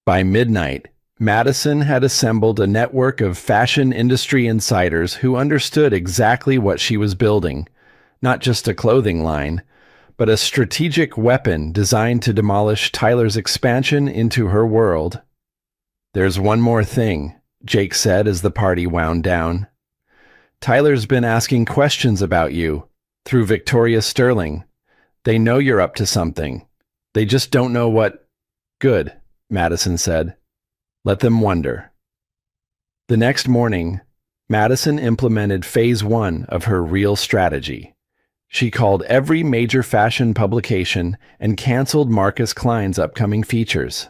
By midnight, Madison had assembled a network of fashion industry insiders who understood exactly what she was building, not just a clothing line, but a strategic weapon designed to demolish Tyler's expansion into her world. "There's one more thing," Jake said as the party wound down. "Tyler's been asking questions about you, through Victoria Sterling. They know you're up to something. They just don't know what." "Good," Madison said. "Let them wonder." The next morning, Madison implemented phase 1 of her real strategy. She called every major fashion publication and canceled Marcus Klein's upcoming features.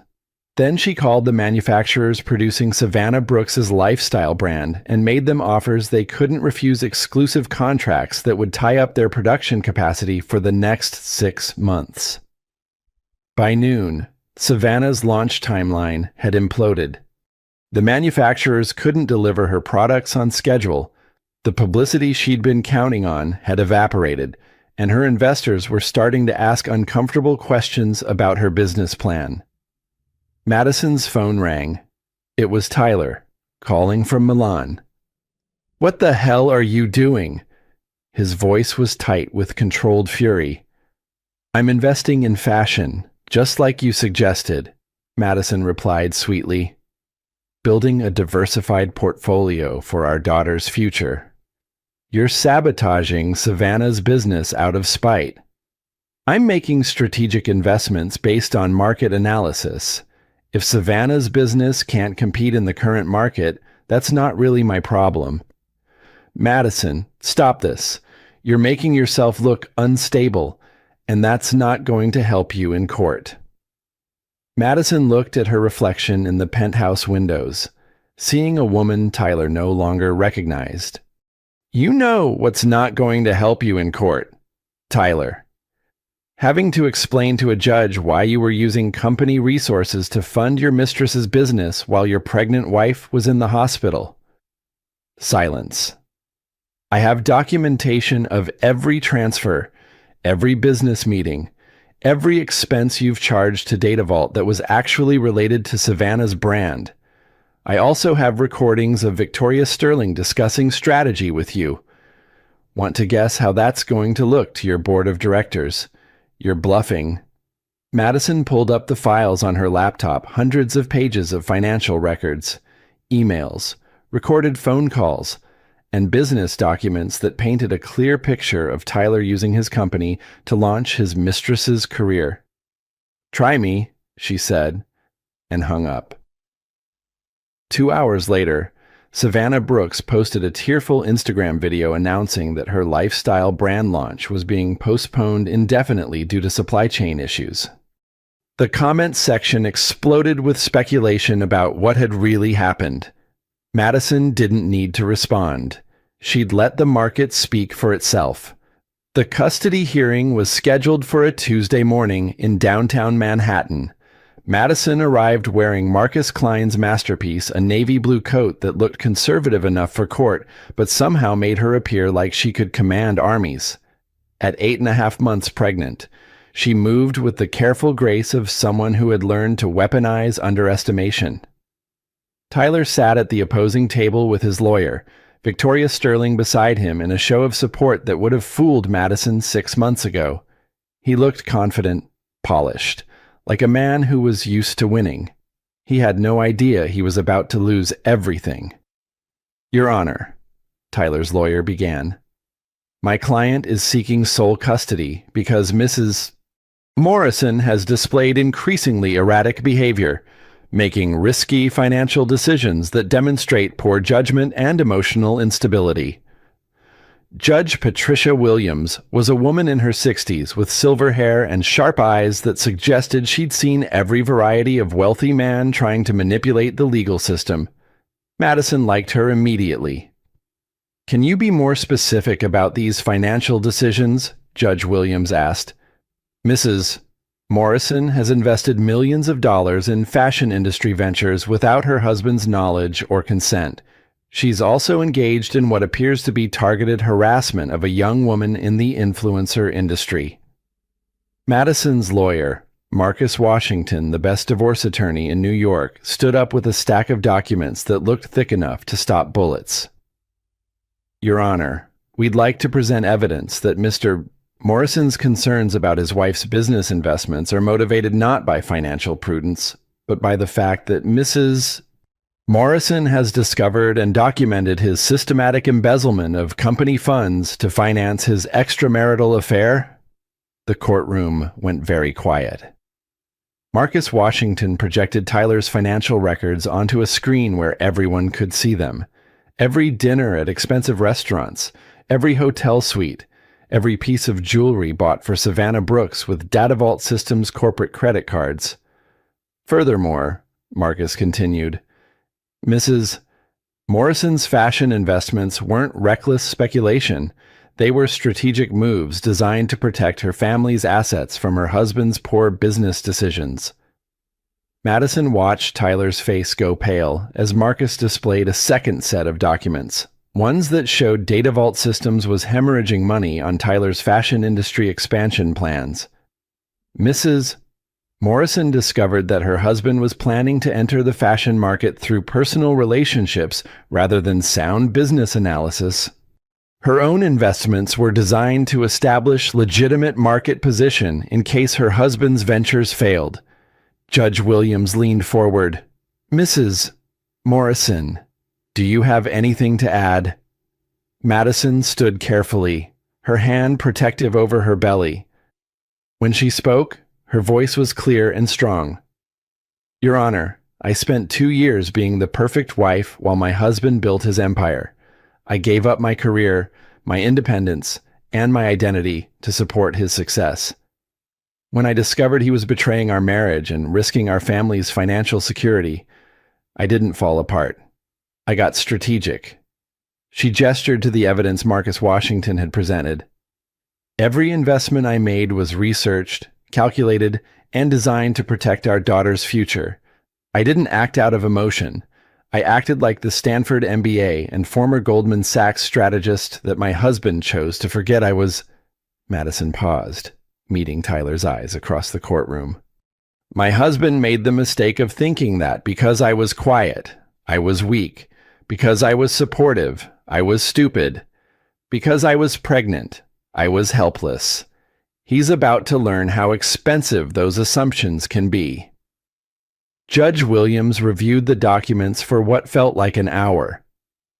Then she called the manufacturers producing Savannah Brooks's lifestyle brand and made them offers they couldn't refuse, exclusive contracts that would tie up their production capacity for the next 6 months. By noon, Savannah's launch timeline had imploded. The manufacturers couldn't deliver her products on schedule. The publicity she'd been counting on had evaporated, and her investors were starting to ask uncomfortable questions about her business plan. Madison's phone rang. It was Tyler, calling from Milan. "What the hell are you doing?" His voice was tight with controlled fury. "I'm investing in fashion, just like you suggested," Madison replied sweetly. "Building a diversified portfolio for our daughter's future. You're sabotaging Savannah's business out of spite. I'm making strategic investments based on market analysis. If Savannah's business can't compete in the current market, that's not really my problem." "Madison, stop this. You're making yourself look unstable, and that's not going to help you in court." Madison looked at her reflection in the penthouse windows, seeing a woman Tyler no longer recognized. "You know what's not going to help you in court, Tyler. Having to explain to a judge why you were using company resources to fund your mistress's business while your pregnant wife was in the hospital." Silence. "I have documentation of every transfer, every business meeting, every expense you've charged to DataVault that was actually related to Savannah's brand. I also have recordings of Victoria Sterling discussing strategy with you. Want to guess how that's going to look to your board of directors? You're bluffing." Madison pulled up the files on her laptop, hundreds of pages of financial records, emails, recorded phone calls, and business documents that painted a clear picture of Tyler using his company to launch his mistress's career. "Try me," she said, and hung up. 2 hours later, Savannah Brooks posted a tearful Instagram video announcing that her lifestyle brand launch was being postponed indefinitely due to supply chain issues. The comment section exploded with speculation about what had really happened. Madison didn't need to respond. She'd let the market speak for itself. The custody hearing was scheduled for a Tuesday morning in downtown Manhattan. Madison arrived wearing Marcus Klein's masterpiece, a navy blue coat that looked conservative enough for court, but somehow made her appear like she could command armies. At 8.5 months pregnant, she moved with the careful grace of someone who had learned to weaponize underestimation. Tyler sat at the opposing table with his lawyer, Victoria Sterling beside him, in a show of support that would have fooled Madison 6 months ago. He looked confident, polished, like a man who was used to winning. He had no idea he was about to lose everything. "Your Honor," Tyler's lawyer began, "my client is seeking sole custody because Mrs. Morrison has displayed increasingly erratic behavior, making risky financial decisions that demonstrate poor judgment and emotional instability." Judge Patricia Williams was a woman in her 60s with silver hair and sharp eyes that suggested she'd seen every variety of wealthy man trying to manipulate the legal system. Madison liked her immediately. "Can you be more specific about these financial decisions?" Judge Williams asked. "Mrs. Morrison has invested millions of dollars in fashion industry ventures without her husband's knowledge or consent. She's also engaged in what appears to be targeted harassment of a young woman in the influencer industry." Madison's lawyer, Marcus Washington, the best divorce attorney in New York, stood up with a stack of documents that looked thick enough to stop bullets. "Your Honor, we'd like to present evidence that Mr. Morrison's concerns about his wife's business investments are motivated not by financial prudence, but by the fact that Mrs. Morrison has discovered and documented his systematic embezzlement of company funds to finance his extramarital affair." The courtroom went very quiet. Marcus Washington projected Tyler's financial records onto a screen where everyone could see them. Every dinner at expensive restaurants, every hotel suite, every piece of jewelry bought for Savannah Brooks with DataVault Systems corporate credit cards. "Furthermore," Marcus continued, "Mrs. Morrison's fashion investments weren't reckless speculation. They were strategic moves designed to protect her family's assets from her husband's poor business decisions." Madison watched Tyler's face go pale as Marcus displayed a second set of documents, ones that showed DataVault Systems was hemorrhaging money on Tyler's fashion industry expansion plans. Mrs. Morrison discovered that her husband was planning to enter the fashion market through personal relationships rather than sound business analysis. Her own investments were designed to establish legitimate market position in case her husband's ventures failed. Judge Williams leaned forward. Mrs. Morrison, do you have anything to add? Madison stood carefully, her hand protective over her belly. When she spoke, her voice was clear and strong. Your Honor, I spent 2 years being the perfect wife while my husband built his empire. I gave up my career, my independence, and my identity to support his success. When I discovered he was betraying our marriage and risking our family's financial security, I didn't fall apart. I got strategic. She gestured to the evidence Marcus Washington had presented. Every investment I made was researched, calculated, and designed to protect our daughter's future. I didn't act out of emotion. I acted like the Stanford MBA and former Goldman Sachs strategist that my husband chose to forget I was. Madison paused, meeting Tyler's eyes across the courtroom. My husband made the mistake of thinking that because I was quiet, I was weak. Because I was supportive, I was stupid. Because I was pregnant, I was helpless. He's about to learn how expensive those assumptions can be. Judge Williams reviewed the documents for what felt like an hour.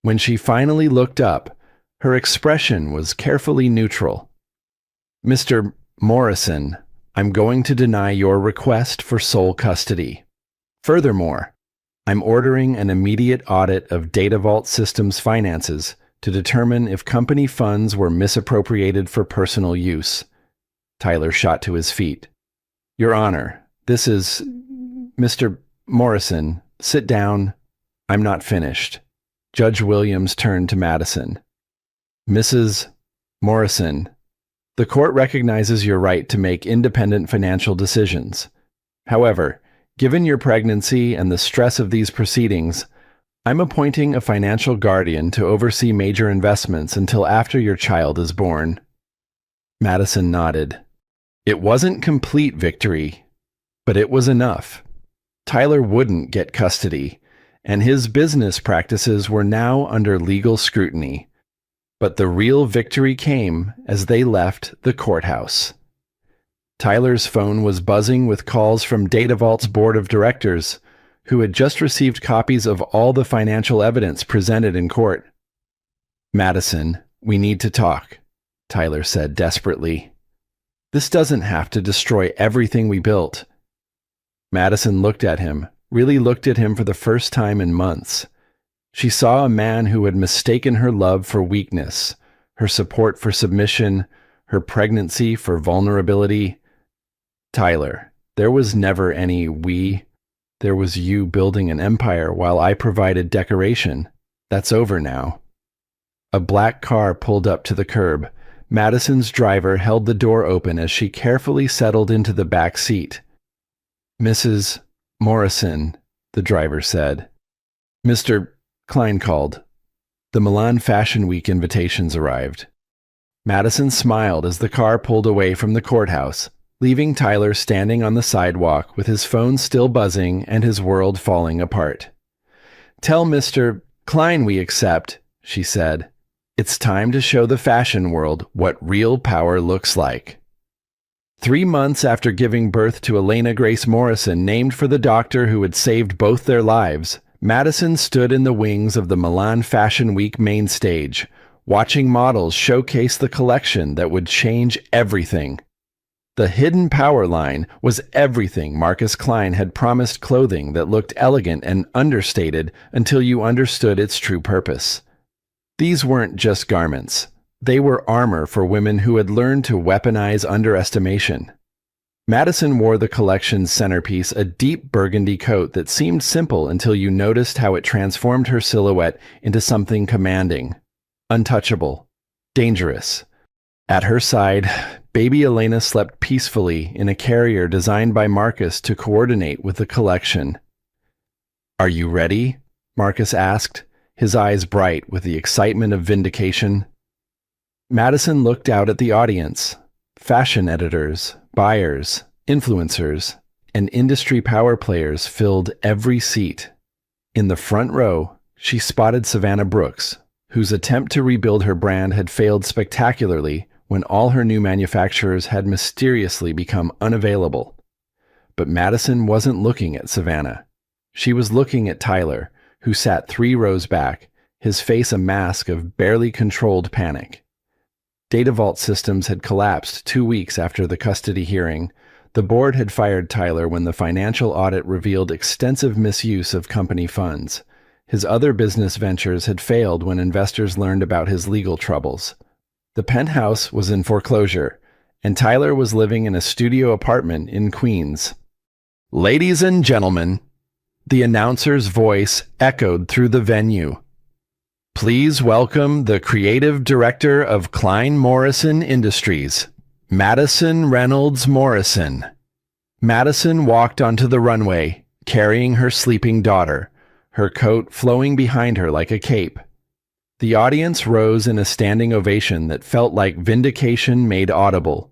When she finally looked up, her expression was carefully neutral. Mr. Morrison, I'm going to deny your request for sole custody. Furthermore, I'm ordering an immediate audit of DataVault Systems' finances to determine if company funds were misappropriated for personal use. Tyler shot to his feet. Your Honor, this is... Mr. Morrison, sit down. I'm not finished. Judge Williams turned to Madison. Mrs. Morrison, the court recognizes your right to make independent financial decisions. However, given your pregnancy and the stress of these proceedings, I'm appointing a financial guardian to oversee major investments until after your child is born. Madison nodded. It wasn't complete victory, but it was enough. Tyler wouldn't get custody, and his business practices were now under legal scrutiny. But the real victory came as they left the courthouse. Tyler's phone was buzzing with calls from DataVault's board of directors, who had just received copies of all the financial evidence presented in court. Madison, we need to talk, Tyler said desperately. This doesn't have to destroy everything we built. Madison looked at him, really looked at him for the first time in months. She saw a man who had mistaken her love for weakness, her support for submission, her pregnancy for vulnerability. Tyler, there was never any we. There was you building an empire while I provided decoration. That's over now. A black car pulled up to the curb. Madison's driver held the door open as she carefully settled into the back seat. Mrs. Morrison, the driver said. Mr. Klein called. The Milan Fashion Week invitations arrived. Madison smiled as the car pulled away from the courthouse, leaving Tyler standing on the sidewalk with his phone still buzzing and his world falling apart. Tell Mr. Klein we accept, she said. It's time to show the fashion world what real power looks like. 3 months after giving birth to Elena Grace Morrison, named for the doctor who had saved both their lives, Madison stood in the wings of the Milan Fashion Week main stage, watching models showcase the collection that would change everything. The hidden power line was everything Marcus Klein had promised, clothing that looked elegant and understated until you understood its true purpose. These weren't just garments. They were armor for women who had learned to weaponize underestimation. Madison wore the collection's centerpiece, a deep burgundy coat that seemed simple until you noticed how it transformed her silhouette into something commanding, untouchable, dangerous. At her side, baby Elena slept peacefully in a carrier designed by Marcus to coordinate with the collection. "Are you ready?" Marcus asked, his eyes bright with the excitement of vindication. Madison looked out at the audience. Fashion editors, buyers, influencers, and industry power players filled every seat. In the front row, she spotted Savannah Brooks, whose attempt to rebuild her brand had failed spectacularly when all her new manufacturers had mysteriously become unavailable. But Madison wasn't looking at Savannah. She was looking at Tyler, who sat 3 rows back, his face a mask of barely controlled panic. Data vault systems had collapsed 2 weeks after the custody hearing. The board had fired Tyler when the financial audit revealed extensive misuse of company funds. His other business ventures had failed when investors learned about his legal troubles. The penthouse was in foreclosure, and Tyler was living in a studio apartment in Queens. "Ladies and gentlemen," the announcer's voice echoed through the venue. "Please welcome the creative director of Klein Morrison Industries, Madison Reynolds Morrison." Madison walked onto the runway, carrying her sleeping daughter, her coat flowing behind her like a cape. The audience rose in a standing ovation that felt like vindication made audible.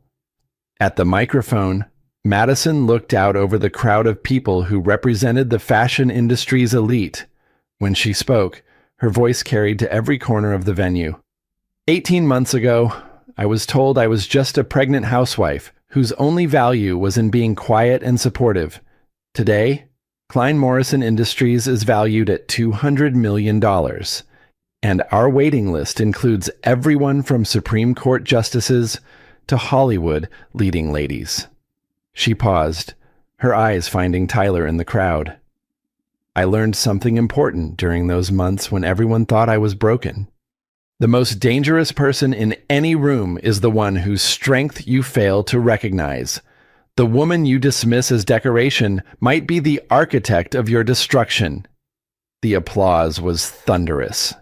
At the microphone, Madison looked out over the crowd of people who represented the fashion industry's elite. When she spoke, her voice carried to every corner of the venue. 18 months ago, I was told I was just a pregnant housewife whose only value was in being quiet and supportive. Today, Klein Morrison Industries is valued at $200 million, and our waiting list includes everyone from Supreme Court justices to Hollywood leading ladies. She paused, her eyes finding Tyler in the crowd. I learned something important during those months when everyone thought I was broken. The most dangerous person in any room is the one whose strength you fail to recognize. The woman you dismiss as decoration might be the architect of your destruction. The applause was thunderous.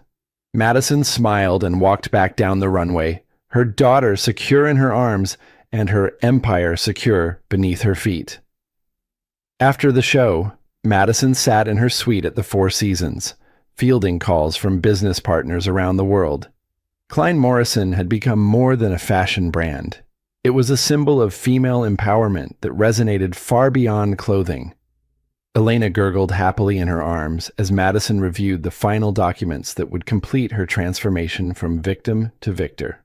Madison smiled and walked back down the runway, her daughter secure in her arms and her empire secure beneath her feet. After the show, Madison sat in her suite at the Four Seasons, fielding calls from business partners around the world. Klein Morrison had become more than a fashion brand. It was a symbol of female empowerment that resonated far beyond clothing. Elena gurgled happily in her arms as Madison reviewed the final documents that would complete her transformation from victim to victor.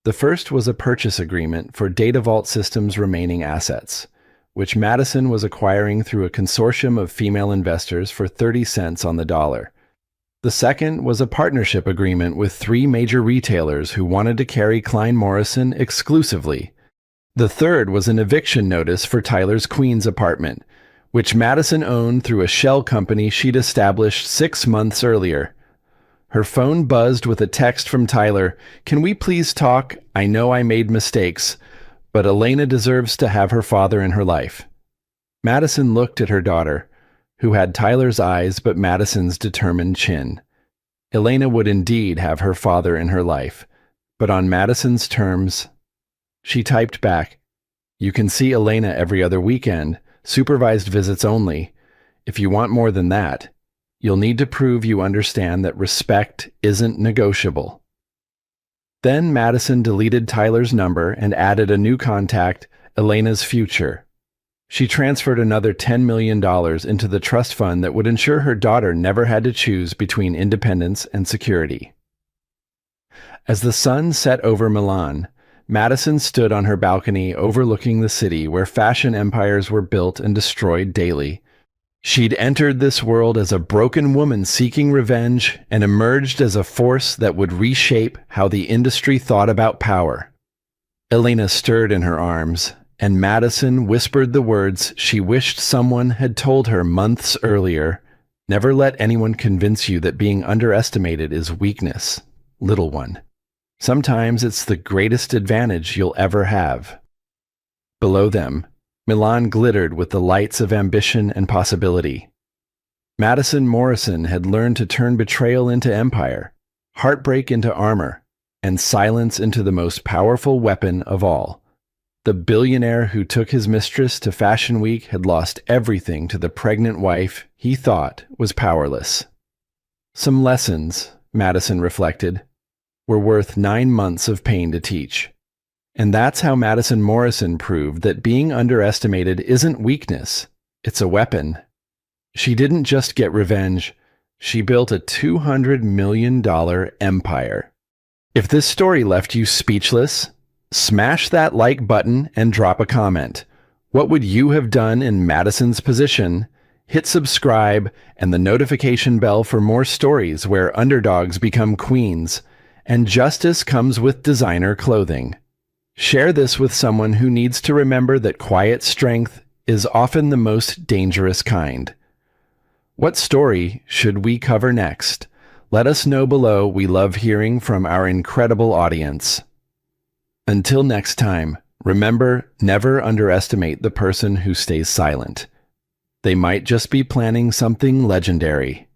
The first was a purchase agreement for Data Vault Systems' remaining assets, which Madison was acquiring through a consortium of female investors for 30 cents on the dollar. The second was a partnership agreement with 3 major retailers who wanted to carry Klein Morrison exclusively. The third was an eviction notice for Tyler's Queens apartment, which Madison owned through a shell company she'd established 6 months earlier. Her phone buzzed with a text from Tyler. "Can we please talk? I know I made mistakes, but Elena deserves to have her father in her life." Madison looked at her daughter, who had Tyler's eyes but Madison's determined chin. Elena would indeed have her father in her life, but on Madison's terms. She typed back, "You can see Elena every other weekend, supervised visits only. If you want more than that, you'll need to prove you understand that respect isn't negotiable." Then Madison deleted Tyler's number and added a new contact, Elena's future. She transferred another $10 million into the trust fund that would ensure her daughter never had to choose between independence and security. As the sun set over Milan, Madison stood on her balcony overlooking the city where fashion empires were built and destroyed daily. She'd entered this world as a broken woman seeking revenge and emerged as a force that would reshape how the industry thought about power. Elena stirred in her arms, and Madison whispered the words she wished someone had told her months earlier. "Never let anyone convince you that being underestimated is weakness, little one. Sometimes it's the greatest advantage you'll ever have." Below them, Milan glittered with the lights of ambition and possibility. Madison Morrison had learned to turn betrayal into empire, heartbreak into armor, and silence into the most powerful weapon of all. The billionaire who took his mistress to Fashion Week had lost everything to the pregnant wife he thought was powerless. Some lessons, Madison reflected, were worth 9 months of pain to teach. And that's how Madison Morrison proved that being underestimated isn't weakness, it's a weapon. She didn't just get revenge, She built a $200 million empire. If this story left you speechless, smash that like button and drop a comment. What would you have done in Madison's position? Hit subscribe and the notification bell for more stories where underdogs become queens and justice comes with designer clothing. Share this with someone who needs to remember that quiet strength is often the most dangerous kind. What story should we cover next? Let us know below. We love hearing from our incredible audience. Until next time, remember, never underestimate the person who stays silent. They might just be planning something legendary.